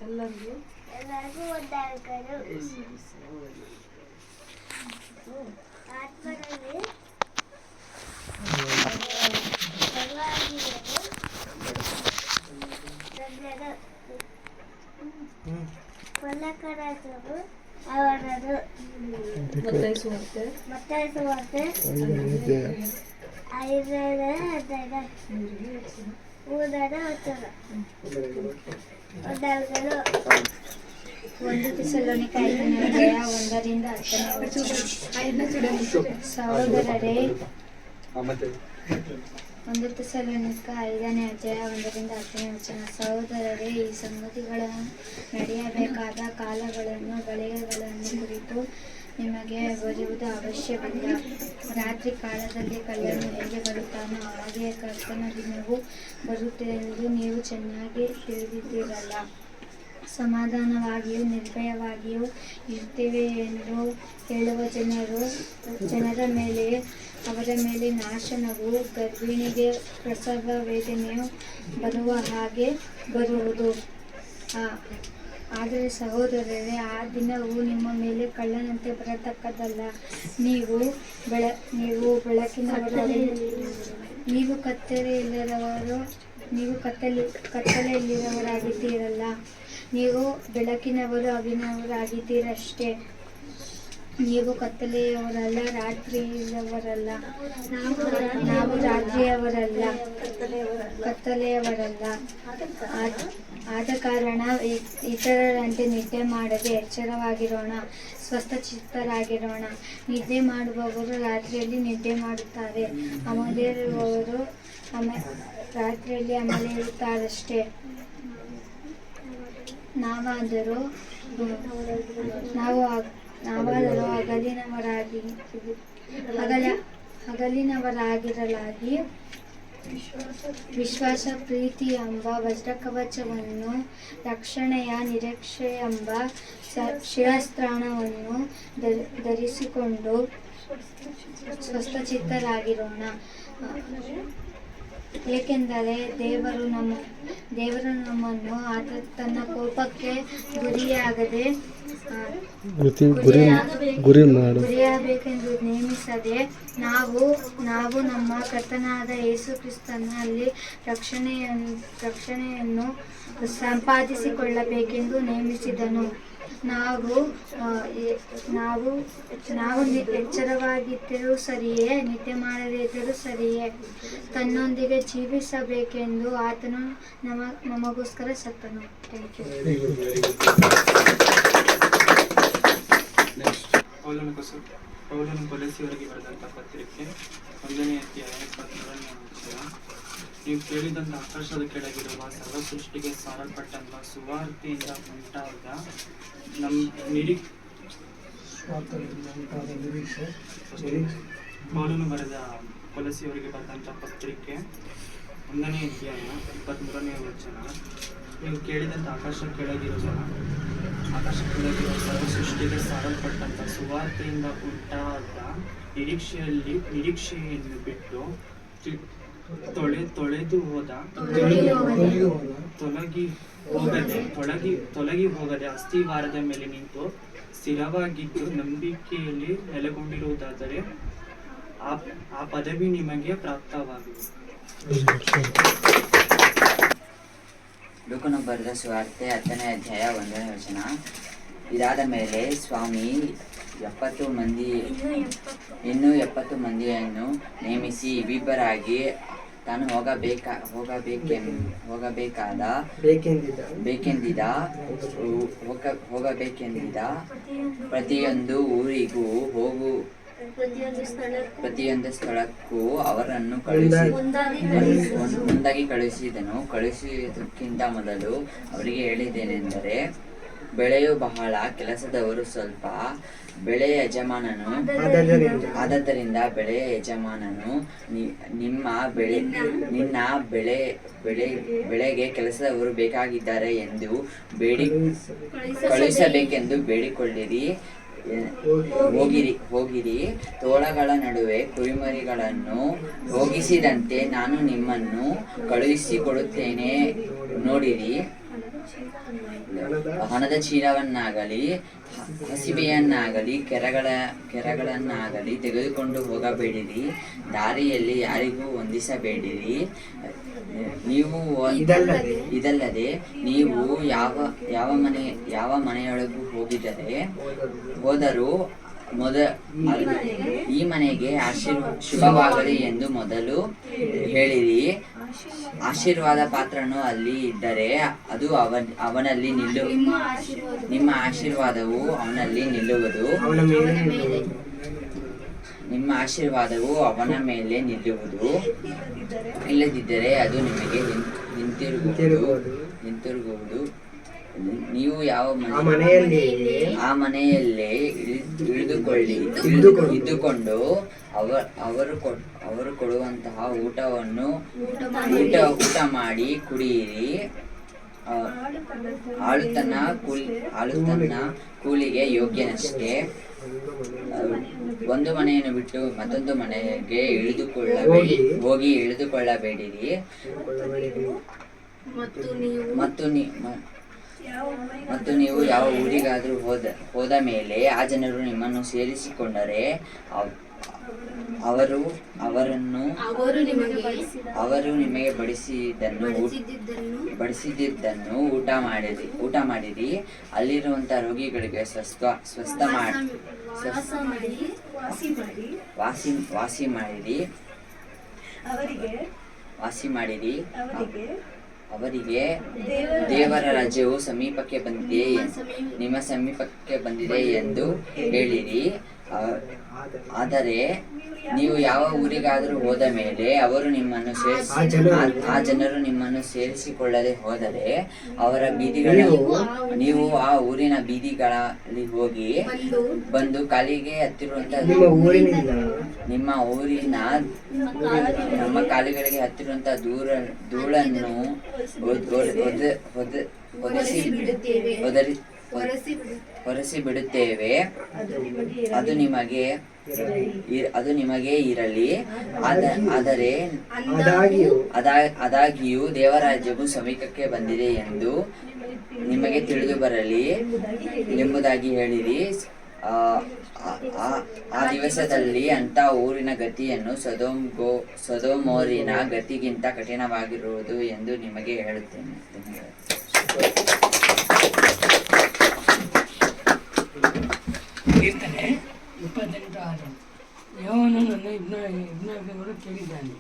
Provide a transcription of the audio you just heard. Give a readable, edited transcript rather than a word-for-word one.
ಎಲ್ಲರಿಗೂ ವಂದನೆಗಳು. ಆತ್ಮದಲ್ಲಿ ಪಲ್ಲಕರಾಜರು ಅವರದು ಮತ್ತೈಸುವಂತೆ 5ನೇ ಅಧ್ಯಾಯ 3ನೇ ವಚನ. ವಂದನೆಗಳು. 1 ಥೆಸಲೋನಿಕ 5ನೇ ಅಧ್ಯಾಯ 1ರಿಂದ 10ನೇ ವಚನ. ಸಹೋದರರೇ, 1 ಥೆಸಲೋನಿಕ 5ನೇ ಅಧ್ಯಾಯ 1ರಿಂದ 10ನೇ ವಚನ. ಸಹೋದರರೇ, ಈ ಸಂಗತಿಗಳನ್ನು ನಡೆಯಬೇಕಾದ ಕಾಲಗಳನ್ನು ಗಳಿಗೆಗಳನ್ನು ಕುರಿತು ನಿಮಗೆ ಬರೆಯುವುದು ಅವಶ್ಯವಿಲ್ಲ. ರಾತ್ರಿ ಕಾಲದಲ್ಲಿ ಕಳ್ಳನು ಹೇಗೆ ಬರುತ್ತಾನೋ ಹಾಗೆಯೇ ಕರ್ತನ ದಿನವು ಬರುತ್ತದೆಂದು ನೀವು ಚೆನ್ನಾಗಿ ತಿಳಿದಿದ್ದೀರಲ್ಲ. ಸಮಾಧಾನವಾಗಿಯೂ ನಿರ್ಭಯವಾಗಿಯೂ ಇರ್ತೇವೆ ಎಂದು ಹೇಳುವ ಜನರ ಮೇಲೆ ಅವರ ಮೇಲೆ ನಾಶನವು ಗರ್ಭಿಣಿಗೆ ಪ್ರಸವ ವೇದನೆಯು ಬರುವ ಹಾಗೆ ಬರುವುದು. ಆದರೆ ಸಹೋದರರೇ, ಆ ದಿನವು ನಿಮ್ಮ ಮೇಲೆ ಕಳ್ಳನಂತೆ ಬರತಕ್ಕದ್ದಲ್ಲ. ನೀವು ಬೆಳಕಿನವರು, ನೀವು ಕತ್ತಲೆಯಲ್ಲಿರುವವರಾಗಿದ್ದೀರಲ್ಲ. ನೀವು ಬೆಳಕಿನವರು, ಅಭಿನವರಾಗಿದ್ದೀರಷ್ಟೇ. ನೀವು ಕತ್ತಲೆಯವರಲ್ಲ, ರಾತ್ರಿಯವರಲ್ಲ. ನಾವು ರಾತ್ರಿಯವರಲ್ಲ, ಕತ್ತಲೆಯವರಲ್ಲ. ಆದ ಕಾರಣ ಇತರರಂತೆ ನಿದ್ದೆ ಮಾಡದೆ ಎಚ್ಚರವಾಗಿರೋಣ, ಸ್ವಸ್ಥಚಿತ್ತರಾಗಿರೋಣ. ನಿದ್ದೆ ಮಾಡುವವರು ರಾತ್ರಿಯಲ್ಲಿ ನಿದ್ದೆ ಮಾಡುತ್ತಾರೆ, ಅಮಲೇರುವವರು ರಾತ್ರಿಯಲ್ಲಿ ಅಮಲೇರುತ್ತಾರಷ್ಟೇ. ನಾವಾದರೂ ಹಗಲಿನವರಾಗಿರಲಾಗಿ ವಿಶ್ವಾಸ, ಪ್ರೀತಿ ಎಂಬ ವಜ್ರಕವಚವನ್ನು, ರಕ್ಷಣೆಯ ನಿರೀಕ್ಷೆಯೆಂಬ ಶಿರಸ್ತ್ರಾಣವನ್ನು ಧರಿಸಿಕೊಂಡು ಸ್ವಸ್ಥಚಿತ್ತರಾಗಿರೋಣ. ಏಕೆಂದರೆ ದೇವರು ನಮ್ಮನ್ನು ಆತ ತನ್ನ ಕೋಪಕ್ಕೆ ಗುರಿಯಾಗಬೇಕೆಂದು ನೇಮಿಸದೆ, ನಾವು ನಮ್ಮ ಕರ್ತನಾದ ಯೇಸು ಕ್ರಿಸ್ತನಲ್ಲಿ ರಕ್ಷಣೆಯನ್ನು ಸಂಪಾದಿಸಿಕೊಳ್ಳಬೇಕೆಂದು ನೇಮಿಸಿದನು. ನಾವು ಎಚ್ಚರವಾಗಿದ್ದರೂ ಸರಿಯೇ, ನಿದ್ದೆ ಮಾಡದೇ ಇದ್ದರೂ ಸರಿಯೇ, ತನ್ನೊಂದಿಗೆ ಜೀವಿಸಬೇಕೆಂದು ಆತನು ನಮಗೋಸ್ಕರ ಸತ್ತನು. Thank you. ಪೌಲನು ಕೊಲೊಸ್ಸೆಯವರಿಗೆ ಬರೆದಂಥ ಪತ್ರಿಕೆ 1ನೇ ಅಧ್ಯಾಯ 13ನೇ ವಚನ. ನೀವು ಕೇಳಿದಂಥ ಆಕಾಶದ ಕೆಳಗಿರುವ ಸರ್ವ ಸೃಷ್ಟಿಗೆ ಸಾರಲ್ಪಟ್ಟಂಥ ಸುವಾರ್ತೆಯಿಂದ ಉಂಟಾದ ಪೌಲನು ಬರೆದ ಕೊಲೊಸ್ಸೆಯವರಿಗೆ ಬರೆದಂಥ ಪತ್ರಿಕೆ 1ನೇ ಅಧ್ಯಾಯ 23ನೇ ವಚನ. ನೀವು ಕೇಳಿದಂಥ ಆಕಾಶ ಕೆಳಗಿರುವ ಸರ್ವ ಸೃಷ್ಟಿಗೆ ಸಾರಲ್ಪಟ್ಟಂಥ ಸುವಾರ್ತೆಯಿಂದ ಉಂಟಾದ ನಿರೀಕ್ಷೆಯನ್ನು ಬಿಟ್ಟು ತೊಲಗಿ ಹೋಗದೆ ಅಸ್ಥಿವಾರದ ಮೇಲೆ ನಿಂತು ಸ್ಥಿರವಾಗಿದ್ದು ನಂಬಿಕೆಯಲ್ಲಿ ನೆಲೆಗೊಂಡಿರುವುದಾದರೆ ಆ ಪದವಿ ನಿಮಗೆ ಪ್ರಾಪ್ತವಾಗಿದೆ. ಲೂಕನು ಬರೆದ ಸುವಾರ್ತೆ 10ನೇ ಅಧ್ಯಾಯ 1ನೇ ವಚನ. ಇದಾದ ಮೇಲೆ ಸ್ವಾಮಿ 70 ಮಂದಿಯನ್ನು ನೇಮಿಸಿ ಇಬ್ಬಿಬ್ಬರಾಗಿ ತಾನು ಹೋಗಬೇಕೆಂದಿದ್ದ ಪ್ರತಿಯೊಂದು ಊರಿಗೂ ಪ್ರತಿಯೊಂದು ಸ್ಥಳಕ್ಕೂ ಅವರನ್ನು ಮುಂದಾಗಿ ಕಳುಹಿಸಿದನು. ಕಳುಹಿಸುವುದಕ್ಕಿಂತ ಮೊದಲು ಅವರಿಗೆ ಹೇಳಿದ್ದೇನೆಂದರೆ, ಬೆಳೆಯು ಬಹಳ, ಕೆಲಸದವರು ಸ್ವಲ್ಪ. ಆದ್ದರಿಂದ ಬೆಳೆಯ ಯಜಮಾನನು ನಿನ್ನ ಬೆಳೆಗೆ ಕೆಲಸದವರು ಬೇಕಾಗಿದ್ದಾರೆ ಎಂದು ಕಳುಹಿಸಬೇಕೆಂದು ಬೇಡಿಕೊಳ್ಳಿರಿ. ಹೋಗಿರಿ, ತೋಳಗಳ ನಡುವೆ ಕುರಿಮರಿಗಳನ್ನು ಹೋಗಿಸಿದಂತೆ ನಾನು ನಿಮ್ಮನ್ನು ಕಳುಹಿಸಿಕೊಡುತ್ತೇನೆ. ನೋಡಿರಿ, ಹಣದ ಚೀಲವನ್ನಾಗಲಿ ಹಸಿವೆಯನ್ನಾಗಲಿ ಕೆರೆಗಳನ್ನಾಗಲಿ ತೆಗೆದುಕೊಂಡು ಹೋಗಬೇಡಿರಿ. ದಾರಿಯಲ್ಲಿ ಯಾರಿಗೂ ವಂದಿಸಬೇಡಿರಿ. ನೀವು ಇದಲ್ಲದೆ ನೀವು ಯಾವ ಮನೆಯೊಳಗೂ ಹೋದರೂ ಈ ಮನೆಗೆ ಶುಭವಾಗಲಿ ಎಂದು ಮೊದಲು ಹೇಳಿರಿ. ಆಶೀರ್ವಾದ ಪಾತ್ರನು ಅಲ್ಲಿ ಇದ್ದರೆ ಅದು ಅವನಲ್ಲಿ ನಿಮ್ಮ ಆಶೀರ್ವಾದವು ಅವನಲ್ಲಿ ನಿಲ್ಲುವುದು. ನಿಮ್ಮ ಆಶೀರ್ವಾದವು ಅವನ ಮೇಲೆ ನಿಲ್ಲುವುದು. ಇಲ್ಲದಿದ್ದರೆ ಅದು ನಿಮಗೆ ಹಿಂತಿರುಗುವುದು. ನೀವು ಯಾವ ಮನೆಯಲ್ಲೇ ಇದ್ದುಕೊಂಡು ಅವರು ಕೊಡುವಂತಹ ಊಟ ಮಾಡಿ ಕುಡಿಯಿರಿ. ಆಳುತನ ಕೂಲಿಗೆ ಯೋಗ್ಯನಷ್ಟೇ. ಒಂದು ಮನೆಯನ್ನು ಬಿಟ್ಟು ಮತ್ತೊಂದು ಮನೆಗೆ ಇಳಿದುಕೊಳ್ಳಬೇಡಿರಿ. ಮತ್ತು ನೀವು ಯಾವ ಊರಿಗಾದ್ರೂ ಹೋದ ಮೇಲೆ ಆ ಜನರು ನಿಮ್ಮನ್ನು ಸೇರಿಸಿಕೊಂಡರೆ ಅವರು ನಿಮಗೆ ಬಡಿಸಿದ್ದನ್ನು ಊಟ ಮಾಡಿರಿ. ಅಲ್ಲಿರುವಂತಹ ರೋಗಿಗಳಿಗೆ ವಾಸಿ ಮಾಡಿರಿ. ಅವರಿಗೆ ದೇವರ ರಾಜ್ಯವು ಸಮೀಪಕ್ಕೆ ಬಂದಿದೆ, ನಿಮ್ಮ ಸಮೀಪಕ್ಕೆ ಬಂದಿದೆ ಎಂದು ಹೇಳಿರಿ. ಆದರೆ ನೀವು ಯಾವ ಊರಿಗಾದರೂ ಹೋದ ಮೇಲೆ ಆ ಜನರು ನಿಮ್ಮನ್ನು ಸೇರಿಸಿಕೊಳ್ಳದೆ ಹೋದರೆ ಅವರ ನೀವು ಆ ಊರಿನ ಬೀದಿಗಳಲ್ಲಿ ಹೋಗಿ ಬಂದು ಕಾಲಿಗೆ ಹತ್ತಿರುವಂತಹ ನಮ್ಮ ಕಾಲಿಗಳಿಗೆ ಹತ್ತಿರುವಂತಹ ಧೂಳನ್ನು ಹೊರಸಿ ಬಿಡುತ್ತೇವೆ. ಅದು ನಿಮಗೆ ಇರಲಿ. ಆದಾಗ್ಯೂ ದೇವರಾಜ್ಯವು ಸಮೀಪಕ್ಕೆ ಬಂದಿದೆ ಎಂದು ನಿಮಗೆ ತಿಳಿದು ಬರಲಿ ಎಂಬುದಾಗಿ ಹೇಳಿರಿ. ಆ ದಿವಸದಲ್ಲಿ ಅಂತ ಊರಿನ ಗತಿಯನ್ನು ಸೊದೋಮೋರಿನ ಗತಿಗಿಂತ ಕಠಿಣವಾಗಿರುವುದು ಎಂದು ನಿಮಗೆ ಹೇಳುತ್ತೇನೆ. ಕೀರ್ತನೆ 28:6. ಯೆಹೋವನು ನನ್ನ ವಿಜ್ಞಾಪನೆಗಳನ್ನು ಕೇಳಿದ್ದಾನೆ.